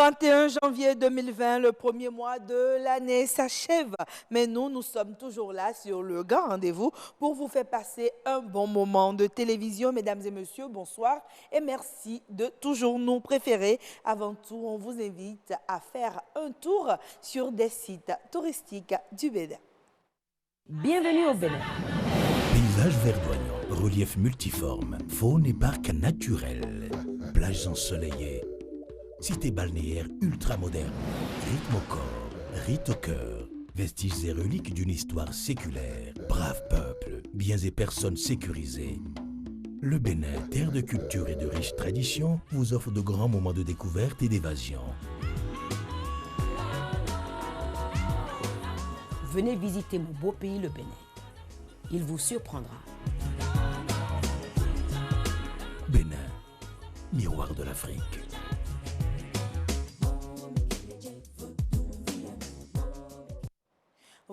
31 janvier 2020, le premier mois de l'année s'achève. Mais nous sommes toujours là sur le grand rendez-vous pour vous faire passer un bon moment de télévision. Mesdames et messieurs, bonsoir et merci de toujours nous préférer. Avant tout, on vous invite à faire un tour sur des sites touristiques du Bénin. Bienvenue au Bénin. Paysage verdoyant, relief multiforme, faune et parcs naturels, plages ensoleillées, cité balnéaire ultramoderne, rythme au corps, rite au cœur, vestiges et reliques d'une histoire séculaire, brave peuple, biens et personnes sécurisées. Le Bénin, terre de culture et de riches traditions, vous offre de grands moments de découverte et d'évasion. Venez visiter mon beau pays, le Bénin. Il vous surprendra. Bénin, miroir de l'Afrique.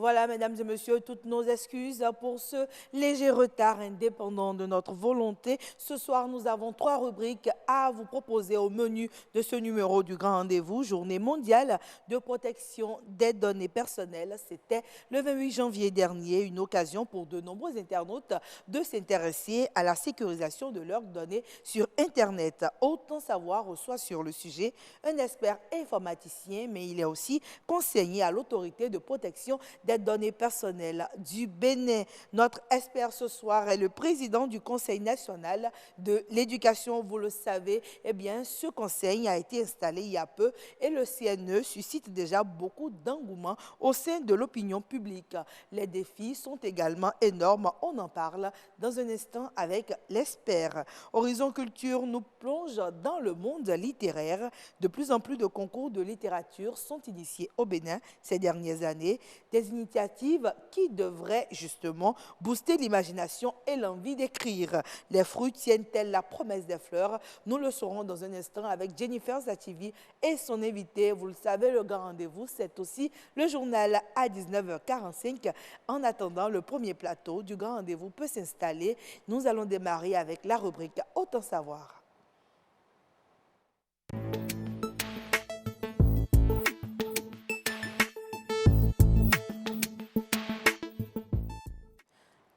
Voilà, mesdames et messieurs, toutes nos excuses pour ce léger retard indépendant de notre volonté. Ce soir, nous avons 3 rubriques à vous proposer au menu de ce numéro du Grand Rendez-vous. Journée mondiale de protection des données personnelles. C'était le 28 janvier dernier, une occasion pour de nombreux internautes de s'intéresser à la sécurisation de leurs données sur Internet. Autant savoir reçoit sur le sujet un expert informaticien, mais il est aussi conseiller à l'autorité de protection des données personnelles du Bénin. Notre expert ce soir est le président du Conseil national de l'éducation. Vous le savez, eh bien, ce conseil a été installé il y a peu et le CNE suscite déjà beaucoup d'engouement au sein de l'opinion publique. Les défis sont également énormes. On en parle dans un instant avec l'expert. Horizon Culture nous plonge dans le monde littéraire. De plus en plus de concours de littérature sont initiés au Bénin ces dernières années. Des initiatives qui devraient justement booster l'imagination et l'envie d'écrire. Les fruits tiennent-elles la promesse des fleurs? Nous le saurons dans un instant avec Jennifer Zativi et son invité. Vous le savez, le grand rendez-vous, c'est aussi le journal à 19h45. En attendant, le premier plateau du grand rendez-vous peut s'installer. Nous allons démarrer avec la rubrique Autant savoir.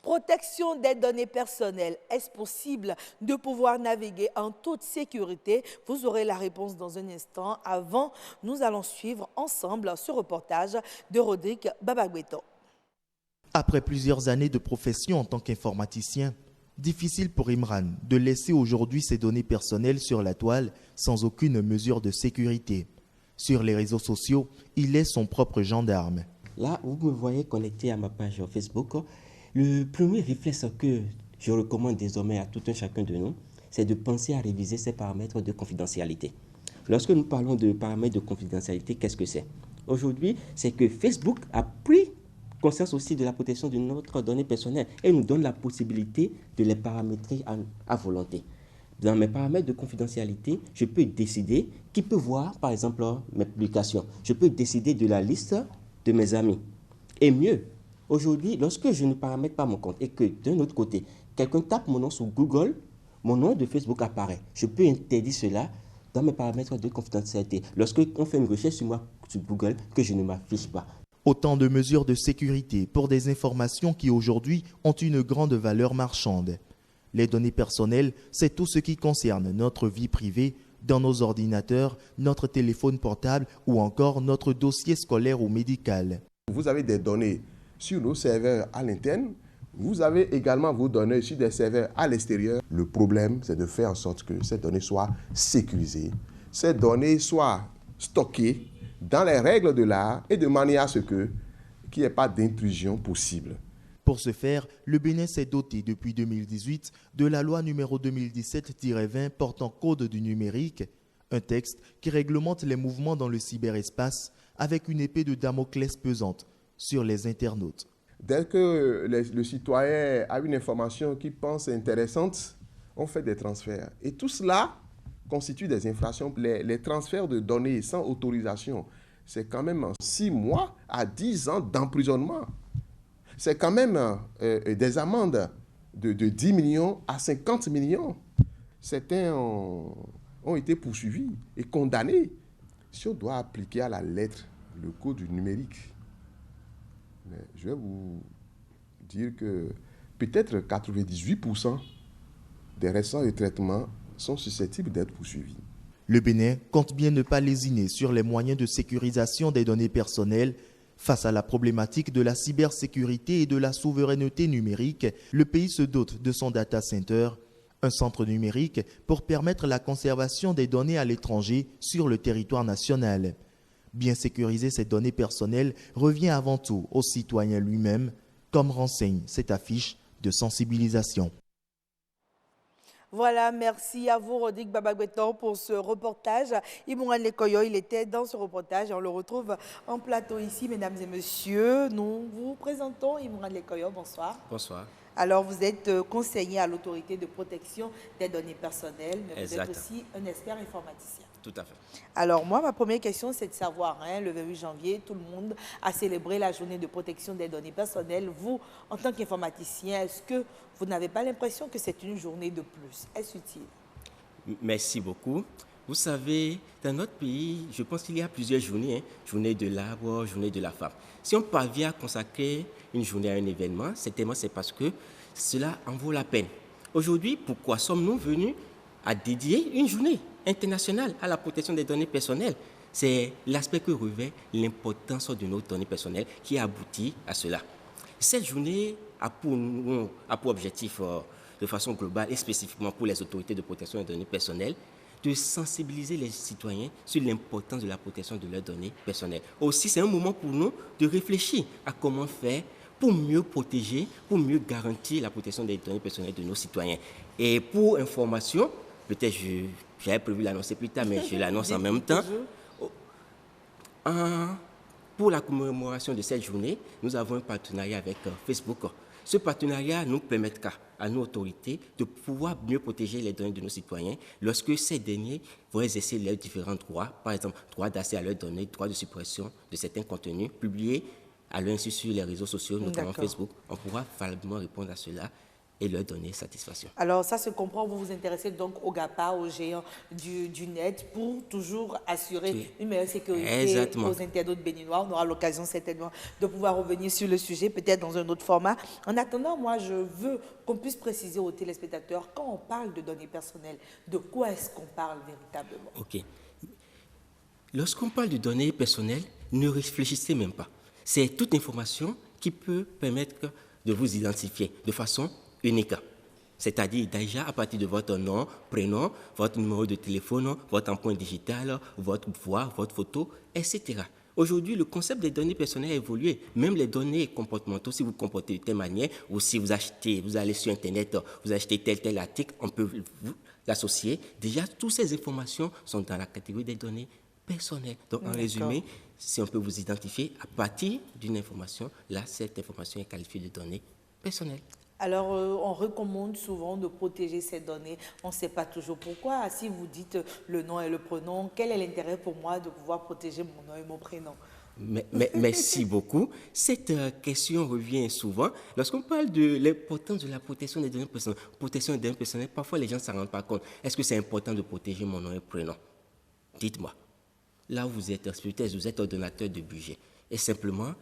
Protection des données personnelles. Est-ce possible de pouvoir naviguer en toute sécurité? Vous aurez la réponse dans un instant. Avant, nous allons suivre ensemble ce reportage de Rodrigue Babagbeto. Après plusieurs années de profession en tant qu'informaticien, difficile pour Imran de laisser aujourd'hui ses données personnelles sur la toile sans aucune mesure de sécurité. Sur les réseaux sociaux, il est son propre gendarme. Là, vous me voyez connecté à ma page Facebook. Le premier réflexe que je recommande désormais à tout un chacun de nous, c'est de penser à réviser ces paramètres de confidentialité. Lorsque nous parlons de paramètres de confidentialité, qu'est-ce que c'est? Aujourd'hui, c'est que Facebook a pris conscience aussi de la protection de notre donnée personnelle et nous donne la possibilité de les paramétrer à volonté. Dans mes paramètres de confidentialité, je peux décider qui peut voir, par exemple, mes publications. Je peux décider de la liste de mes amis. Et mieux, aujourd'hui, lorsque je ne paramètre pas mon compte et que d'un autre côté, quelqu'un tape mon nom sur Google, mon nom de Facebook apparaît. Je peux interdire cela dans mes paramètres de confidentialité. Lorsqu'on fait une recherche sur moi sur Google, que je ne m'affiche pas. Autant de mesures de sécurité pour des informations qui aujourd'hui ont une grande valeur marchande. Les données personnelles, c'est tout ce qui concerne notre vie privée, dans nos ordinateurs, notre téléphone portable ou encore notre dossier scolaire ou médical. Vous avez des données sur nos serveurs à l'interne, vous avez également vos données sur des serveurs à l'extérieur. Le problème, c'est de faire en sorte que ces données soient sécurisées, ces données soient stockées dans les règles de l'art et de manière à ce qu'il n'y ait pas d'intrusion possible. Pour ce faire, le Bénin s'est doté depuis 2018 de la loi numéro 2017-20 portant code du numérique, un texte qui réglemente les mouvements dans le cyberespace avec une épée de Damoclès pesante sur les internautes. Dès que le citoyen a une information qu'il pense intéressante, on fait des transferts. Et tout cela constitue des infractions. Les transferts de données sans autorisation, c'est quand même 6 mois à 10 ans d'emprisonnement. C'est quand même des amendes de 10 millions à 50 millions. Certains ont été poursuivis et condamnés si on doit appliquer à la lettre le code du numérique, mais je vais vous dire que peut-être 98% des récents traitements sont susceptibles d'être poursuivis. Le Bénin compte bien ne pas lésiner sur les moyens de sécurisation des données personnelles. Face à la problématique de la cybersécurité et de la souveraineté numérique, le pays se dote de son data center, un centre numérique pour permettre la conservation des données à l'étranger sur le territoire national. Bien sécuriser ces données personnelles revient avant tout au citoyen lui-même, comme renseigne cette affiche de sensibilisation. Voilà, merci à vous, Rodrigue Babagbeton, pour ce reportage. Imouran Lekoyo, il était dans ce reportage et on le retrouve en plateau ici, mesdames et messieurs. Nous vous présentons Imouran Lekoyo, bonsoir. Bonsoir. Alors, vous êtes conseiller à l'autorité de protection des données personnelles, mais vous êtes aussi un expert informaticien. Tout à fait. Alors, moi, ma première question, c'est de savoir, le 28 janvier, tout le monde a célébré la journée de protection des données personnelles. Vous, en tant qu'informaticien, est-ce que vous n'avez pas l'impression que c'est une journée de plus? Est-ce utile? Merci beaucoup. Vous savez, dans notre pays, je pense qu'il y a plusieurs journées. Journée de l'arbre, journée de la femme. Si on parvient à consacrer une journée à un événement, certainement c'est parce que cela en vaut la peine. Aujourd'hui, pourquoi sommes-nous venus à dédier une journée internationale à la protection des données personnelles? C'est l'aspect que revêt l'importance de nos données personnelles qui aboutit à cela. Cette journée a pour objectif, de façon globale et spécifiquement pour les autorités de protection des données personnelles, de sensibiliser les citoyens sur l'importance de la protection de leurs données personnelles. Aussi, c'est un moment pour nous de réfléchir à comment faire pour mieux protéger, pour mieux garantir la protection des données personnelles de nos citoyens. Et pour information, peut-être j'avais prévu l'annoncer plus tard, mais je l'annonce en même temps. Pour la commémoration de cette journée, nous avons un partenariat avec Facebook. Ce partenariat nous permettra à nos autorités de pouvoir mieux protéger les données de nos citoyens lorsque ces derniers vont exercer leurs différents droits, par exemple, droit d'accès à leurs données, droit de suppression de certains contenus publiés à leur insu sur les réseaux sociaux, notamment Facebook. On pourra valablement répondre à cela et leur donner satisfaction. Alors ça se comprend, vous vous intéressez donc au GAFA, aux géants du net, pour toujours assurer une meilleure sécurité aux internautes béninois. On aura l'occasion certainement de pouvoir revenir sur le sujet, peut-être dans un autre format. En attendant, moi je veux qu'on puisse préciser aux téléspectateurs, quand on parle de données personnelles, de quoi est-ce qu'on parle véritablement? Ok. Lorsqu'on parle de données personnelles, ne réfléchissez même pas. C'est toute information qui peut permettre de vous identifier de façon unique. C'est-à-dire déjà à partir de votre nom, prénom, votre numéro de téléphone, votre empreinte digitale, votre voix, votre photo, etc. Aujourd'hui, le concept des données personnelles a évolué. Même les données comportementaux, si vous comportez de telle manière, ou si vous allez sur Internet, vous achetez tel article, on peut vous l'associer. Déjà, toutes ces informations sont dans la catégorie des données personnelles. Donc, en résumé, si on peut vous identifier à partir d'une information, là, cette information est qualifiée de données personnelles. Alors, on recommande souvent de protéger ces données. On ne sait pas toujours pourquoi. Si vous dites le nom et le prénom, quel est l'intérêt pour moi de pouvoir protéger mon nom et mon prénom? Merci beaucoup. Cette question revient souvent. Lorsqu'on parle de l'importance de la protection des données personnelles, parfois les gens ne s'en rendent pas compte. Est-ce que c'est important de protéger mon nom et prénom? Dites-moi. Là où vous êtes, peut-être vous êtes ordonnateur de budget. Et simplement,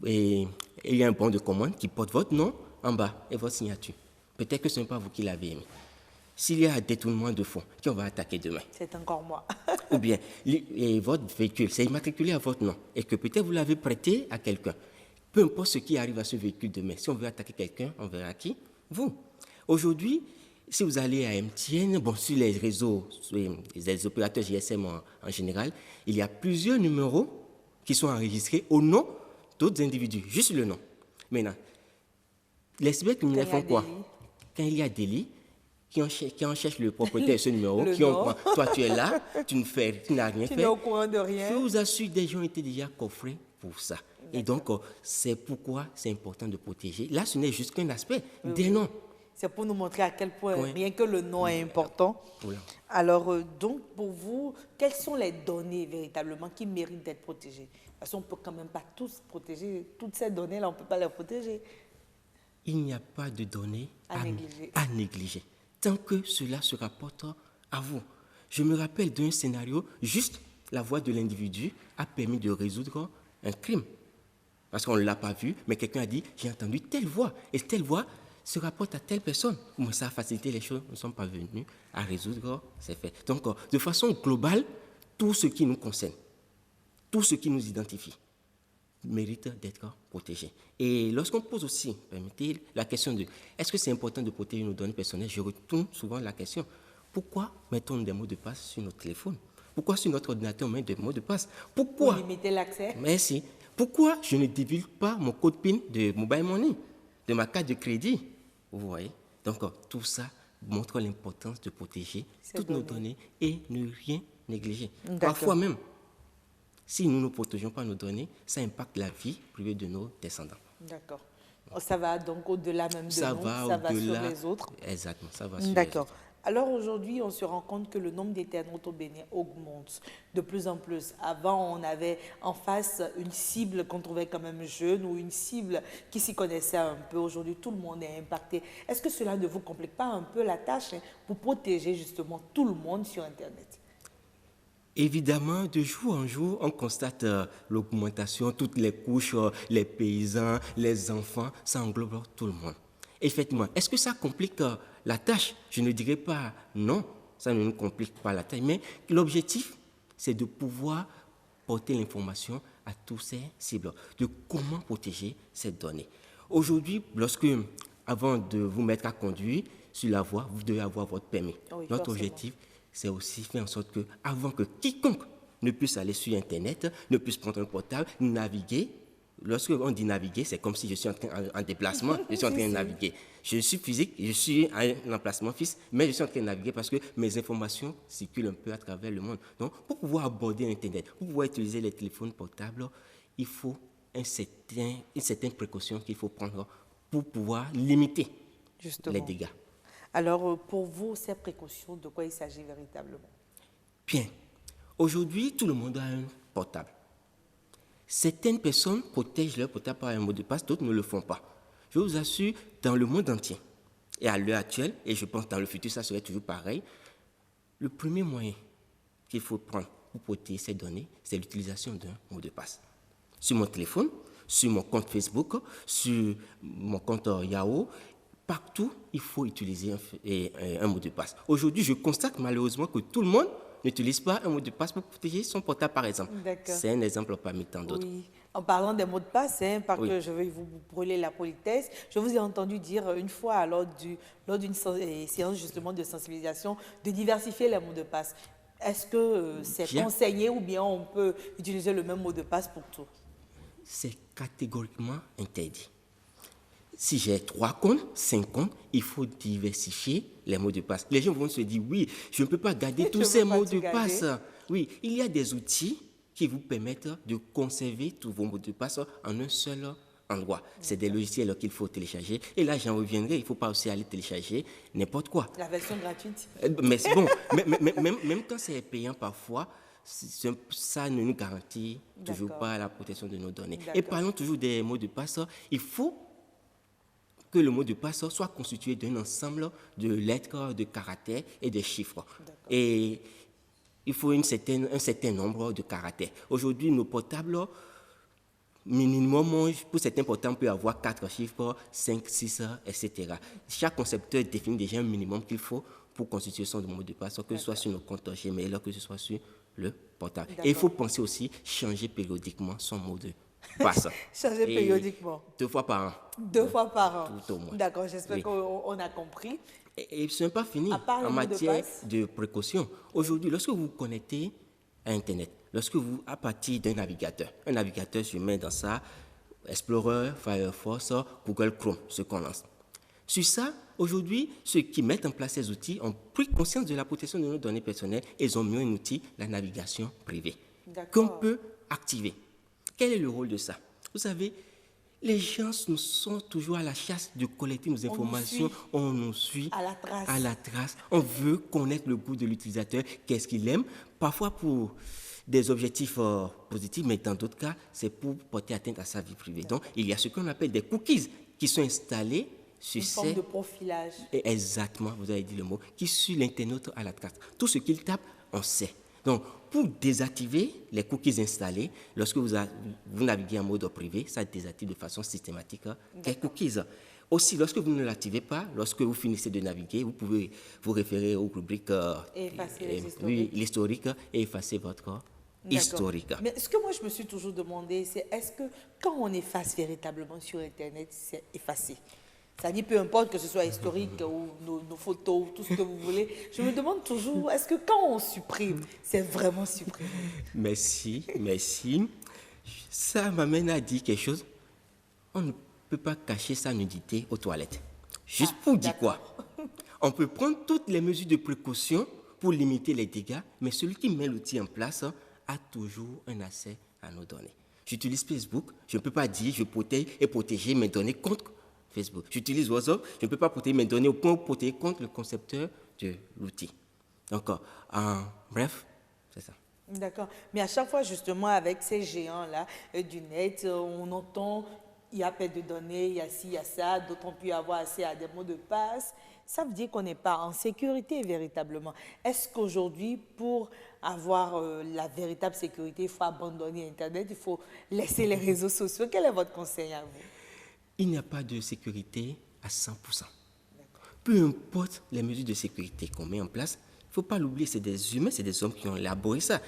il y a un bon de commande qui porte votre nom en bas et votre signature. Peut-être que ce n'est pas vous qui l'avez émis. S'il y a un détournement de fonds, qui on va attaquer demain? C'est encore moi. Ou bien, votre véhicule, c'est immatriculé à votre nom et que peut-être vous l'avez prêté à quelqu'un. Peu importe ce qui arrive à ce véhicule demain, si on veut attaquer quelqu'un, on verra qui? Vous. Aujourd'hui, si vous allez à MTN, sur les réseaux, les opérateurs GSM en général, il y a plusieurs numéros qui sont enregistrés au nom d'autres individus, juste le nom. Maintenant, les cybercriminels font quoi? Quand il y a délit, qui en cherchent le propriétaire de ce numéro, toi tu es là, tu n'as rien fait. Tu n'es au courant de rien. Je vous assure, des gens étaient déjà coffrés pour ça. Et donc, c'est pourquoi c'est important de protéger. Là, ce n'est juste qu'un aspect des noms. C'est pour nous montrer à quel point, rien que le nom est important. Alors, donc, pour vous, quelles sont les données véritablement qui méritent d'être protégées? Parce qu'on ne peut quand même pas tous protéger. Toutes ces données-là, on ne peut pas les protéger. Il n'y a pas de données à négliger, tant que cela se rapporte à vous. Je me rappelle d'un scénario juste la voix de l'individu a permis de résoudre un crime. Parce qu'on ne l'a pas vu, mais quelqu'un a dit, j'ai entendu telle voix, et telle voix se rapporte à telle personne. Moi, ça a facilité les choses, nous ne sommes pas venus à résoudre ces faits. Donc, de façon globale, tout ce qui nous concerne, tout ce qui nous identifie, mérite d'être protégé. Et lorsqu'on pose aussi, permettez, la question de est-ce que c'est important de protéger nos données personnelles, je retourne souvent la question, pourquoi mettons-nous des mots de passe sur notre téléphone? Pourquoi sur notre ordinateur on met des mots de passe? Pourquoi? Pour limiter l'accès. Merci. Pourquoi je ne divulgue pas mon code PIN de Mobile Money, de ma carte de crédit? Vous voyez? Donc, tout ça montre l'importance de protéger toutes nos données et ne rien négliger. Parfois même, si nous ne protégeons pas nos données, ça impacte la vie privée de nos descendants. D'accord. Ça va donc au-delà même de ça nous, va ça va sur au-delà, les autres. Exactement, ça va sur les D'accord. autres. Alors aujourd'hui, on se rend compte que le nombre d'internautes au Bénin augmente de plus en plus. Avant, on avait en face une cible qu'on trouvait quand même jeune ou une cible qui s'y connaissait un peu. Aujourd'hui, tout le monde est impacté. Est-ce que cela ne vous complique pas un peu la tâche pour protéger justement tout le monde sur Internet? Évidemment, de jour en jour, on constate l'augmentation, toutes les couches, les paysans, les enfants, ça englobe tout le monde. Effectivement, est-ce que ça complique la tâche? Je ne dirais pas non, ça ne nous complique pas la tâche, mais l'objectif, c'est de pouvoir porter l'information à tous ces cibles, de comment protéger ces données. Aujourd'hui, avant de vous mettre à conduire sur la voie, vous devez avoir votre permis. Oui, notre forcément. objectif, c'est aussi faire en sorte que, avant que quiconque ne puisse aller sur Internet, ne puisse prendre un portable, naviguer. Lorsque on dit naviguer, c'est comme si je suis en déplacement, je suis en train de naviguer. Je suis physique, je suis à un emplacement fixe, mais je suis en train de naviguer parce que mes informations circulent un peu à travers le monde. Donc, pour pouvoir aborder Internet, pour pouvoir utiliser les téléphones portables, il faut une certaine précaution qu'il faut prendre pour pouvoir limiter Justement. les dégâts. Alors, pour vous, ces précautions, de quoi il s'agit véritablement? Bien. Aujourd'hui, tout le monde a un portable. Certaines personnes protègent leur portable par un mot de passe, d'autres ne le font pas. Je vous assure, dans le monde entier, et à l'heure actuelle, et je pense que dans le futur, ça serait toujours pareil, le premier moyen qu'il faut prendre pour protéger ces données, c'est l'utilisation d'un mot de passe. Sur mon téléphone, sur mon compte Facebook, sur mon compte Yahoo, partout, il faut utiliser un mot de passe. Aujourd'hui, je constate malheureusement que tout le monde n'utilise pas un mot de passe pour protéger son portable, par exemple. D'accord. C'est un exemple parmi tant d'autres. Oui. En parlant des mots de passe, parce Oui. que je vais vous brûler la politesse, je vous ai entendu dire une fois lors d'une séance justement de sensibilisation de diversifier les mots de passe. Est-ce que c'est Bien. conseillé ou bien on peut utiliser le même mot de passe pour tout? C'est catégoriquement interdit. Si j'ai 3 comptes, 5 comptes, il faut diversifier les mots de passe. Les gens vont se dire, oui, je ne peux pas garder tous ces mots de passe. Oui, il y a des outils qui vous permettent de conserver tous vos mots de passe en un seul endroit. C'est des logiciels qu'il faut télécharger. Et là, j'en reviendrai, il ne faut pas aussi aller télécharger n'importe quoi. La version gratuite. Mais c'est bon, même quand c'est payant parfois, ça ne nous garantit toujours D'accord. pas la protection de nos données. D'accord. Et parlons toujours des mots de passe. Il faut que le mot de passe soit constitué d'un ensemble de lettres, de caractères et de chiffres. Et il faut un certain nombre de caractères. Aujourd'hui, nos portables, minimum, pour certains portables, on peut avoir 4 chiffres, 5, 6, etc. Chaque concepteur définit déjà un minimum qu'il faut pour constituer son mot de passe, que ce soit sur nos comptes Gmail, que ce soit sur le portable. Et il faut penser aussi changer périodiquement son mot de passe. Changer périodiquement. 2 fois par an. 2 fois par an. Tout au moins. D'accord, j'espère Oui. qu'on a compris. Et ce n'est pas fini À part le en mot de matière passe. de précaution. Aujourd'hui, lorsque vous vous connectez à Internet, lorsque vous, à partir d'un navigateur, un navigateur, je mets dans ça Explorer, Firefox, Google Chrome, ce qu'on lance. Sur ça, aujourd'hui, ceux qui mettent en place ces outils ont pris conscience de la protection de nos données personnelles et ils ont mis un outil, la navigation privée, D'accord. qu'on peut activer. Quel est le rôle de ça? Vous savez, les gens nous sont toujours à la chasse de collecter nos informations. On nous suit À la trace. à la trace. On veut connaître le goût de l'utilisateur, qu'est-ce qu'il aime, parfois pour des objectifs positifs, mais dans d'autres cas, c'est pour porter atteinte à sa vie privée. Donc, il y a ce qu'on appelle des cookies qui sont installés sur Une forme de profilage. Exactement, vous avez dit le mot, qui suit l'internaute à la trace. Tout ce qu'il tape, on sait. Donc, pour désactiver les cookies installés, lorsque vous naviguez en mode privé, ça désactive de façon systématique les cookies. Aussi, lorsque vous ne l'activez pas, lorsque vous finissez de naviguer, vous pouvez vous référer aux rubriques l'historique et effacer votre historique. Mais ce que moi je me suis toujours demandé, c'est est-ce que quand on efface véritablement sur Internet, c'est effacé? Ça dit peu importe que ce soit historique ou nos photos, tout ce que vous voulez. Je me demande toujours, est-ce que quand on supprime, c'est vraiment supprimé? Merci. Ça m'amène à dire quelque chose. On ne peut pas cacher sa nudité aux toilettes. Juste pour dire quoi? On peut prendre toutes les mesures de précaution pour limiter les dégâts, mais celui qui met l'outil en place a toujours un accès à nos données. J'utilise Facebook, je ne peux pas dire je protège et protéger mes données contre Facebook. J'utilise WhatsApp, je ne peux pas protéger mes données au point où protéger contre le concepteur de l'outil. Donc, bref, c'est ça. D'accord. Mais à chaque fois, justement, avec ces géants-là du net, on entend, il y a pas de données, il y a ci, il y a ça, d'autres ont pu avoir accès à des mots de passe. Ça veut dire qu'on n'est pas en sécurité véritablement. Est-ce qu'aujourd'hui, pour avoir la véritable sécurité, il faut abandonner Internet, il faut laisser les réseaux sociaux? Quel est votre conseil à vous? Il n'y a pas de sécurité à 100%. Peu importe les mesures de sécurité qu'on met en place, il ne faut pas l'oublier, c'est des humains, c'est des hommes qui ont élaboré ça.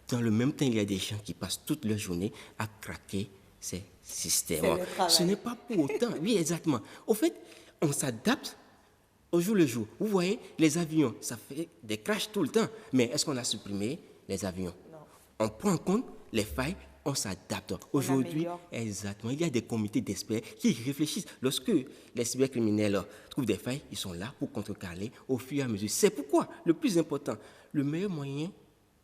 Dans le même temps, il y a des gens qui passent toute leur journée à craquer ces systèmes. Ce n'est pas pour autant. Oui, exactement. Au fait, on s'adapte au jour le jour. Vous voyez, les avions, ça fait des crashs tout le temps. Mais est-ce qu'on a supprimé les avions? Non. On prend en compte les failles, on s'adapte. Aujourd'hui, exactement, il y a des comités d'experts qui réfléchissent. Lorsque les cybercriminels trouvent des failles, ils sont là pour contrecarrer au fur et à mesure. C'est pourquoi le plus important, le meilleur moyen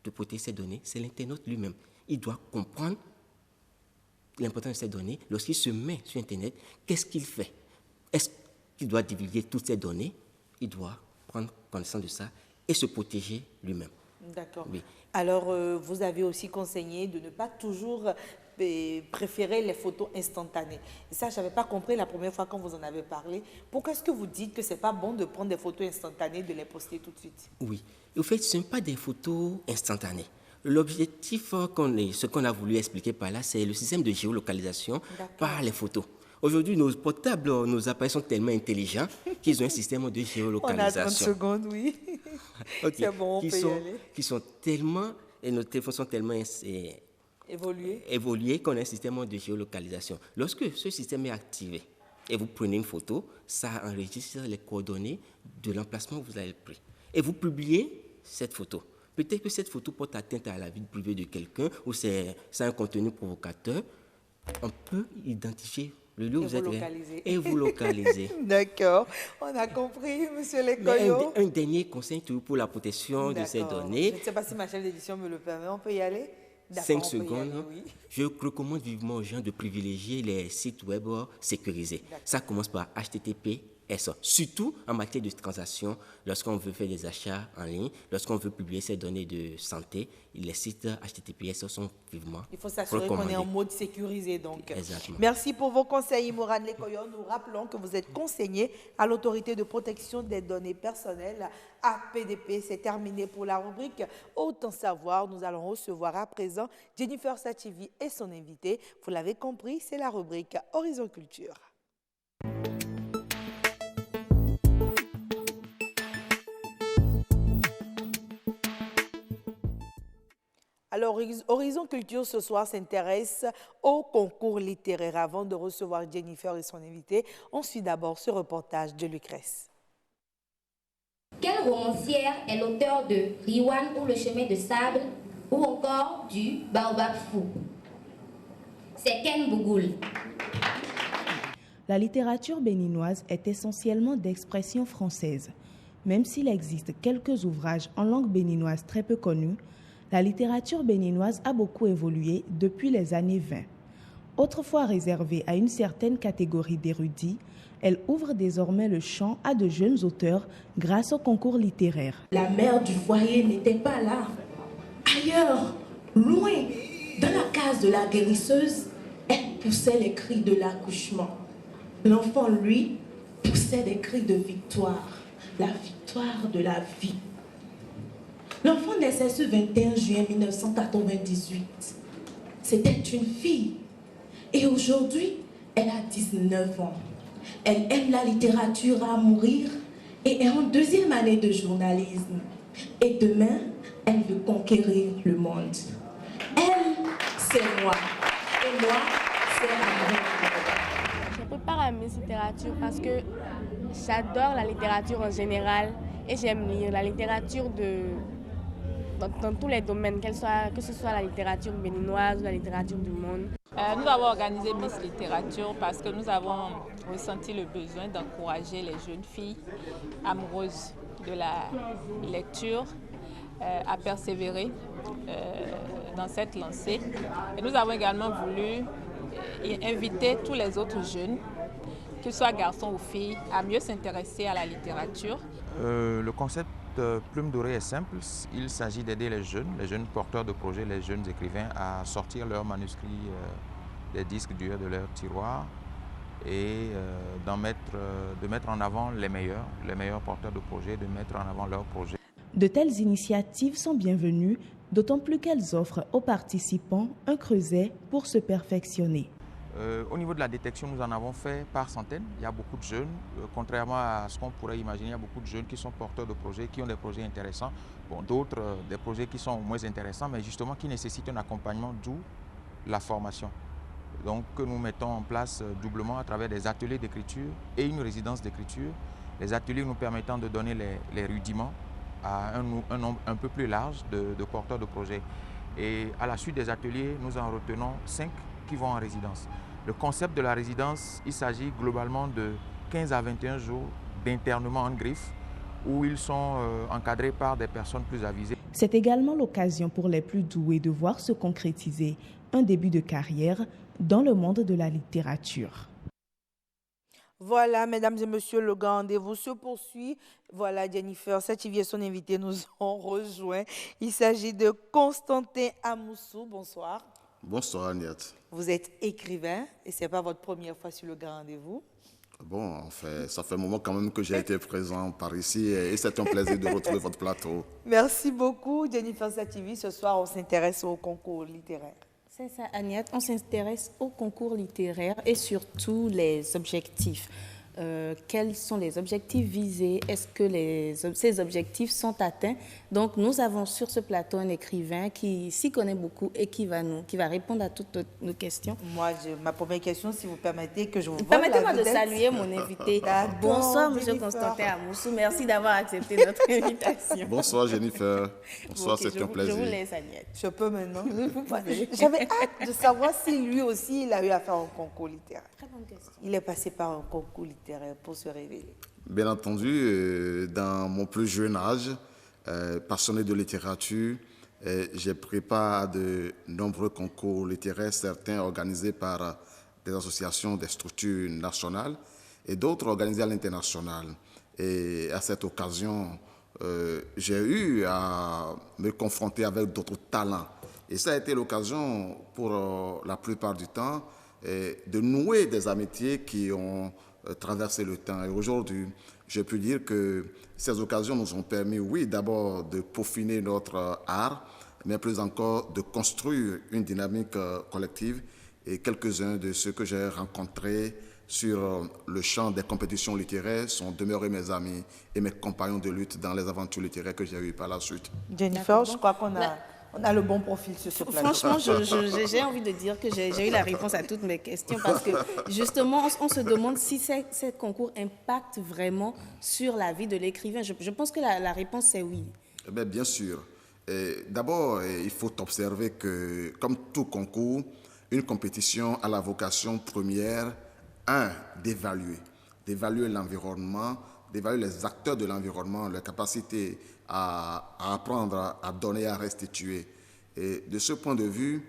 de protéger ces données, c'est l'internaute lui-même. Il doit comprendre l'importance de ces données. Lorsqu'il se met sur Internet, qu'est-ce qu'il fait? Est-ce qu'il doit divulguer toutes ces données? Il doit prendre connaissance de ça et se protéger lui-même. D'accord. Oui. Alors, vous avez aussi conseillé de ne pas toujours préférer les photos instantanées. Et ça, je n'avais pas compris la première fois quand vous en avez parlé. Pourquoi est-ce que vous dites que ce n'est pas bon de prendre des photos instantanées et de les poster tout de suite? Oui. Au fait, ce ne sont pas des photos instantanées. L'objectif, ce qu'on a voulu expliquer par là, c'est le système de géolocalisation par les photos. Aujourd'hui, nos portables, nos appareils sont tellement intelligents qu'ils ont un système de géolocalisation. On a 30 secondes, oui. Okay. C'est bon, on peut y aller. Qui sont tellement, et nos téléphones sont tellement évolués qu'on a un système de géolocalisation. Lorsque ce système est activé et vous prenez une photo, ça enregistre les coordonnées de l'emplacement où vous avez pris. Et vous publiez cette photo. Peut-être que cette photo porte atteinte à la vie privée de quelqu'un ou c'est un contenu provocateur. On peut identifier le lieu où vous êtes et vous localiser. D'accord, on a compris, monsieur Lekoyo. Un dernier conseil pour la protection de ces données. Je ne sais pas si ma chef d'édition me le permet, on peut y aller? 5 secondes. Oui. Je recommande vivement aux gens de privilégier les sites web sécurisés. Ça commence par HTTPS. Surtout en matière de transactions, lorsqu'on veut faire des achats en ligne, lorsqu'on veut publier ses données de santé, les sites HTTPS sont vivement recommandés. Il faut s'assurer qu'on est en mode sécurisé. Donc. Exactement. Merci pour vos conseils, Morane Lekoyo. Nous rappelons que vous êtes conseiller à l'autorité de protection des données personnelles, APDP. C'est terminé pour la rubrique Autant savoir. Nous allons recevoir à présent Jennifer Sativi et son invité. Vous l'avez compris, c'est la rubrique Horizon Culture. Alors, Horizon Culture ce soir s'intéresse au concours littéraire. Avant de recevoir Jennifer et son invité, on suit d'abord ce reportage de Lucrèce. Quelle romancière est l'auteur de Riwan ou le chemin de sable ou encore du Baobab fou? C'est Ken Bougoul. La littérature béninoise est essentiellement d'expression française. Même s'il existe quelques ouvrages en langue béninoise très peu connus, la littérature béninoise a beaucoup évolué depuis les années 20. Autrefois réservée à une certaine catégorie d'érudits, elle ouvre désormais le champ à de jeunes auteurs grâce au concours littéraire. La mère du foyer n'était pas là. Ailleurs, loin, dans la case de la guérisseuse, elle poussait les cris de l'accouchement. L'enfant, lui, poussait des cris de victoire, la victoire de la vie. L'enfant naissait ce 21 juin 1998. C'était une fille. Et aujourd'hui, elle a 19 ans. Elle aime la littérature à mourir et est en 2e année de journalisme. Et demain, elle veut conquérir le monde. Elle, c'est moi. Et moi, c'est Anne. Je prépare à Miss Littérature parce que j'adore la littérature en général et j'aime lire la littérature dans tous les domaines, que ce soit la littérature béninoise ou la littérature du monde. Nous avons organisé Miss Littérature parce que nous avons ressenti le besoin d'encourager les jeunes filles amoureuses de la lecture à persévérer dans cette lancée. Et nous avons également voulu inviter tous les autres jeunes, qu'ils soient garçons ou filles, à mieux s'intéresser à la littérature. Le concept Plume Dorée est simple. Il s'agit d'aider les jeunes porteurs de projets, les jeunes écrivains à sortir leurs manuscrits des disques durs de leur tiroir et de mettre en avant les meilleurs porteurs de projets, de mettre en avant leurs projets. De telles initiatives sont bienvenues, d'autant plus qu'elles offrent aux participants un creuset pour se perfectionner. Au niveau de la détection, nous en avons fait par centaines. Il y a beaucoup de jeunes, contrairement à ce qu'on pourrait imaginer, il y a beaucoup de jeunes qui sont porteurs de projets, qui ont des projets intéressants. Bon, d'autres, des projets qui sont moins intéressants, mais justement qui nécessitent un accompagnement, d'où la formation. Donc, que nous mettons en place doublement à travers des ateliers d'écriture et une résidence d'écriture. Les ateliers nous permettant de donner les rudiments à un nombre un peu plus large de porteurs de projets. Et à la suite des ateliers, nous en retenons 5 qui vont en résidence. Le concept de la résidence, il s'agit globalement de 15 à 21 jours d'internement en griffe où ils sont encadrés par des personnes plus avisées. C'est également l'occasion pour les plus doués de voir se concrétiser un début de carrière dans le monde de la littérature. Voilà, mesdames et messieurs, le grand rendez-vous se poursuit. Voilà, Jennifer Sativi et son invité nous ont rejoints. Il s'agit de Constantin Amoussou. Bonsoir. Bonsoir, Agnès. Vous êtes écrivain et ce n'est pas votre première fois sur le grand rendez-vous. Bon, en fait, ça fait un moment quand même que j'ai été présent par ici et c'est un plaisir de retrouver votre plateau. Merci beaucoup, Jennifer Sativi. Ce soir, on s'intéresse au concours littéraire. C'est ça, Agnès. On s'intéresse au concours littéraire et surtout les objectifs. Quels sont les objectifs visés? Est-ce que ces objectifs sont atteints? Donc, nous avons sur ce plateau un écrivain qui s'y connaît beaucoup et qui va répondre à toutes nos questions. Moi, ma première question, si vous permettez que je vous vole Permettez-moi de saluer mon invité. Bonsoir, Monsieur Constantin Amoussou. Merci d'avoir accepté notre invitation. Bonsoir, Jennifer. Bonsoir, c'est un plaisir. Je vous laisse, Agnès. Je peux maintenant. J'avais hâte de savoir si lui aussi, il a eu à faire un concours littéraire. Très bonne question. Il est passé par un concours littéraire pour se révéler. Bien entendu, dans mon plus jeune âge, passionné de littérature, j'ai pris part à de nombreux concours littéraires, certains organisés par des associations, des structures nationales et d'autres organisés à l'international. Et à cette occasion, j'ai eu à me confronter avec d'autres talents. Et ça a été l'occasion, pour la plupart du temps, de nouer des amitiés qui ont traversé le temps. Et aujourd'hui, je peux dire que ces occasions nous ont permis, oui, d'abord de peaufiner notre art, mais plus encore de construire une dynamique collective. Et quelques-uns de ceux que j'ai rencontrés sur le champ des compétitions littéraires sont demeurés mes amis et mes compagnons de lutte dans les aventures littéraires que j'ai eues par la suite. Jennifer, je crois qu'on a le bon profil sur ce plateau. Franchement, j'ai envie de dire que j'ai eu la réponse à toutes mes questions parce que justement, on se demande si ces concours impactent vraiment sur la vie de l'écrivain. Je pense que la réponse est oui. Bien sûr. D'abord, il faut observer que, comme tout concours, une compétition a la vocation première, d'évaluer l'environnement, d'évaluer les acteurs de l'environnement, leur capacité à apprendre, à donner, à restituer. Et de ce point de vue,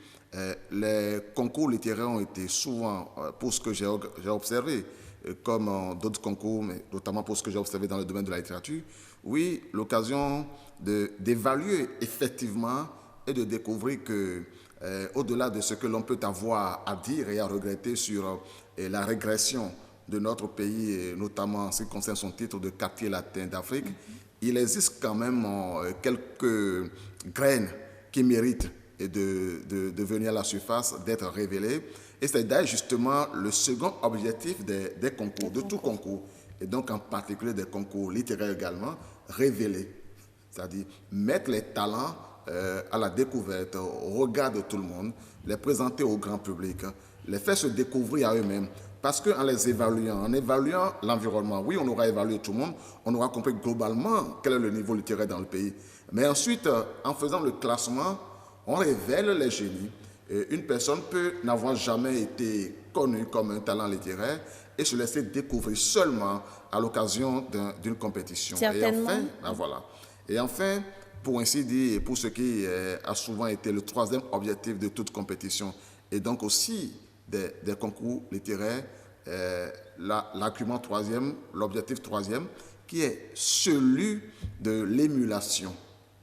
les concours littéraires ont été souvent, pour ce que j'ai observé, comme d'autres concours, mais notamment pour ce que j'ai observé dans le domaine de la littérature, oui, l'occasion d'évaluer effectivement et de découvrir que, au-delà de ce que l'on peut avoir à dire et à regretter sur la régression de notre pays, et notamment en ce qui concerne son titre de quartier latin d'Afrique, il existe quand même quelques graines qui méritent de venir à la surface, d'être révélées. Et c'est d'ailleurs justement le second objectif des concours, de tout concours, et donc en particulier des concours littéraires également, révéler, c'est-à-dire mettre les talents à la découverte, au regard de tout le monde, les présenter au grand public, les faire se découvrir à eux-mêmes. Parce qu'en les évaluant, en évaluant l'environnement, oui, on aura évalué tout le monde, on aura compris globalement quel est le niveau littéraire dans le pays. Mais ensuite, en faisant le classement, on révèle les génies. Et une personne peut n'avoir jamais été connue comme un talent littéraire et se laisser découvrir seulement à l'occasion d'une compétition. Certainement. Et enfin, voilà. Et enfin, pour ainsi dire, pour ce qui a souvent été le troisième objectif de toute compétition, et donc aussi des concours littéraires, l'argument troisième, l'objectif troisième, qui est celui de l'émulation.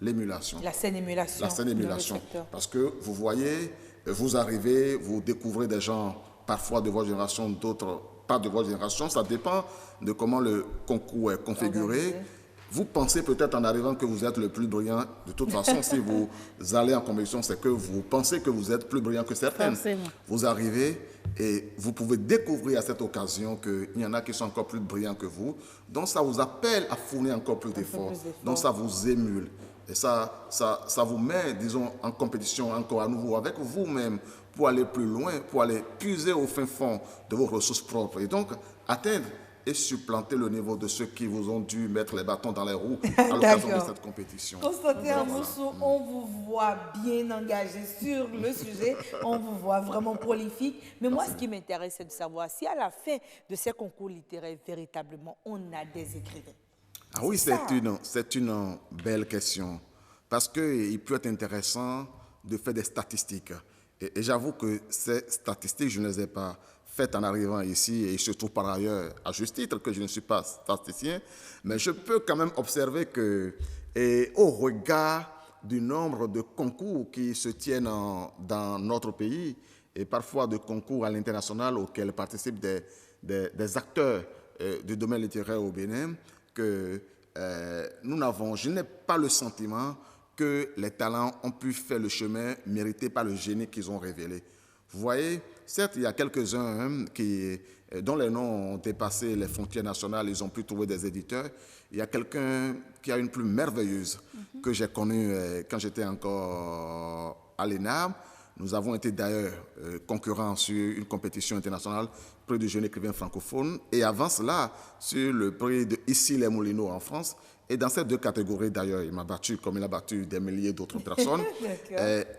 L'émulation. La saine émulation. La saine émulation. Parce que vous voyez, vous arrivez, vous découvrez des gens parfois de votre génération, d'autres pas de votre génération. Ça dépend de comment le concours est configuré. Vous pensez peut-être en arrivant que vous êtes le plus brillant. De toute façon, si vous allez en compétition, c'est que vous pensez que vous êtes plus brillant que certaines. Forcément. Vous arrivez et vous pouvez découvrir à cette occasion qu'il y en a qui sont encore plus brillants que vous. Donc, ça vous appelle à fournir encore plus d'efforts. Donc, ça vous émule. Et ça vous met, disons, en compétition encore à nouveau avec vous-même pour aller plus loin, pour aller puiser au fin fond de vos ressources propres. Et donc, atteindre et supplanter le niveau de ceux qui vous ont dû mettre les bâtons dans les roues à l'occasion de cette compétition. Constantin Moussou, on vous voit bien engagé sur le sujet, on vous voit vraiment prolifique. Mais moi, ce qui m'intéresse, c'est de savoir si à la fin de ces concours littéraires, véritablement, on a des écrivains. Ah oui, c'est une belle question. Parce qu'il peut être intéressant de faire des statistiques. Et j'avoue que ces statistiques, je ne les ai pas faites en arrivant ici. Et il se trouve par ailleurs, à juste titre, que je ne suis pas statisticien. Mais je peux quand même observer que, au regard du nombre de concours qui se tiennent dans notre pays, et parfois de concours à l'international auxquels participent des acteurs du domaine littéraire au Bénin, que je n'ai pas le sentiment que les talents ont pu faire le chemin mérité par le génie qu'ils ont révélé. Vous voyez, certes, il y a quelques-uns dont les noms ont dépassé les frontières nationales, ils ont pu trouver des éditeurs. Il y a quelqu'un qui a une plume merveilleuse que j'ai connue quand j'étais encore à l'ENAM. Nous avons été d'ailleurs concurrents sur une compétition internationale, prix du jeune écrivain francophone, et avant cela, sur le prix de Issy-les-Moulineaux en France. Et dans ces deux catégories, d'ailleurs, il m'a battu comme il a battu des milliers d'autres personnes.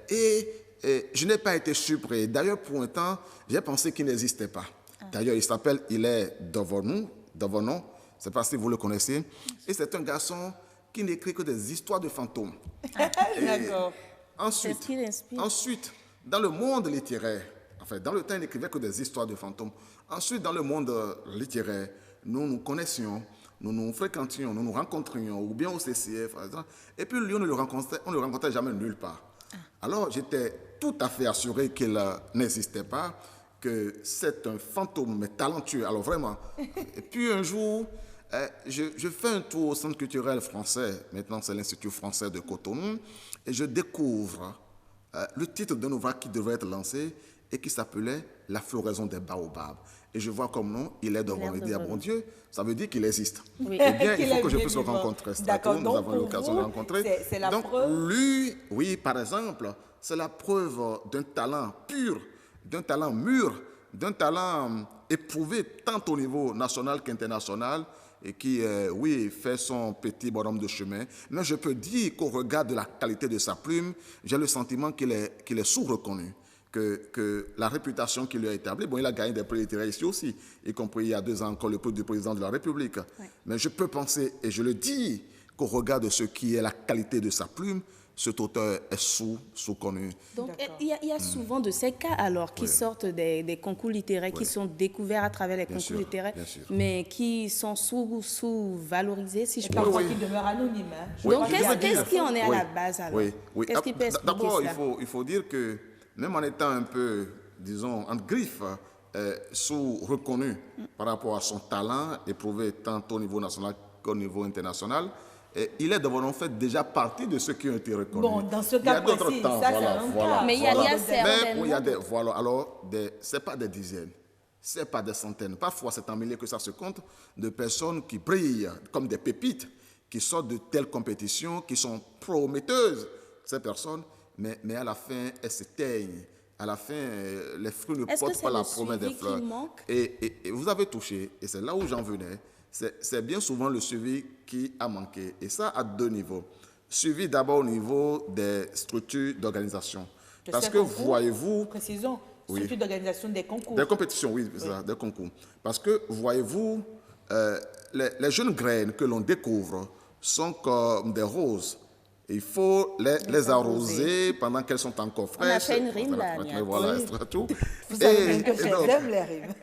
Et je n'ai pas été surpris. D'ailleurs, pour un temps, j'ai pensé qu'il n'existait pas. D'ailleurs, il est Dovonon, je ne sais pas si vous le connaissez, et c'est un garçon qui n'écrit que des histoires de fantômes. D'accord. Ensuite, dans le monde littéraire, enfin, dans le temps, il n'écrivait que des histoires de fantômes. Ensuite, dans le monde littéraire, nous nous connaissions, nous nous fréquentions, nous nous rencontrions, ou bien au CCF, par exemple. Et puis, lui, on ne le rencontrait jamais nulle part. Alors, j'étais tout à fait assuré qu'il n'existait pas, que c'est un fantôme, mais talentueux. Alors, vraiment. Et puis, un jour, je fais un tour au Centre culturel français. Maintenant, c'est l'Institut français de Cotonou. Et je découvre le titre d'un ouvrage qui devrait être lancé et qui s'appelait « La floraison des baobabs ». Et je vois comme nom, il est devant. Il dit, ah bon Dieu, ça veut dire qu'il existe. Oui. Eh bien, il faut que je puisse le rencontrer. D'accord, nous avons l'occasion de le rencontrer. C'est la donc, preuve. lui, oui, par exemple, c'est la preuve d'un talent pur, d'un talent mûr, d'un talent éprouvé tant au niveau national qu'international, et qui, oui, fait son petit bonhomme de chemin. Mais je peux dire qu'au regard de la qualité de sa plume, j'ai le sentiment qu'il est sous-reconnu. Que la réputation qu'il lui a établie, bon, il a gagné des prix littéraires ici aussi, y compris il y a 2 ans encore le prix du président de la République. Oui. Mais je peux penser, et je le dis, qu'au regard de ce qui est la qualité de sa plume, cet auteur est sous-connu. Donc, il y a souvent de ces cas, alors, qui sortent des concours littéraires, qui sont découverts à travers les concours littéraires, mais qui sont sous-valorisés, si je peux dire. Qui demeurent anonymes. Hein. Donc, qu'est-ce qui en est à la base, alors? Qu'est-ce qui peut expliquer D'abord, cela? il faut dire que, même en étant un peu, disons, en griffe, sous-reconnu par rapport à son talent, éprouvé tant au niveau national qu'au niveau international, il est en fait déjà partie de ceux qui ont été reconnus. Bon, dans ce cas précis, ça c'est un cas. Mais il y a certains. Il y a des, voilà, alors, ce n'est pas des dizaines, ce n'est pas des centaines. Parfois, c'est en milliers que ça se compte de personnes qui brillent comme des pépites, qui sortent de telles compétitions, qui sont prometteuses, ces personnes, mais à la fin, elles s'éteignent. À la fin, les fruits ne portent pas la promesse des fleurs. Et vous avez touché, et c'est là où j'en venais, c'est bien souvent le suivi qui a manqué. Et ça, à 2 niveaux. Suivi d'abord au niveau des structures d'organisation. Parce que, voyez-vous... Précisons, structure d'organisation des concours. Des compétitions, oui, ça, des concours. Parce que, voyez-vous, les jeunes graines que l'on découvre sont comme des roses. Il faut les arroser pendant qu'elles sont encore fraîches. On a fait une rime là, voilà, tout. Vous savez que j'aime les rimes.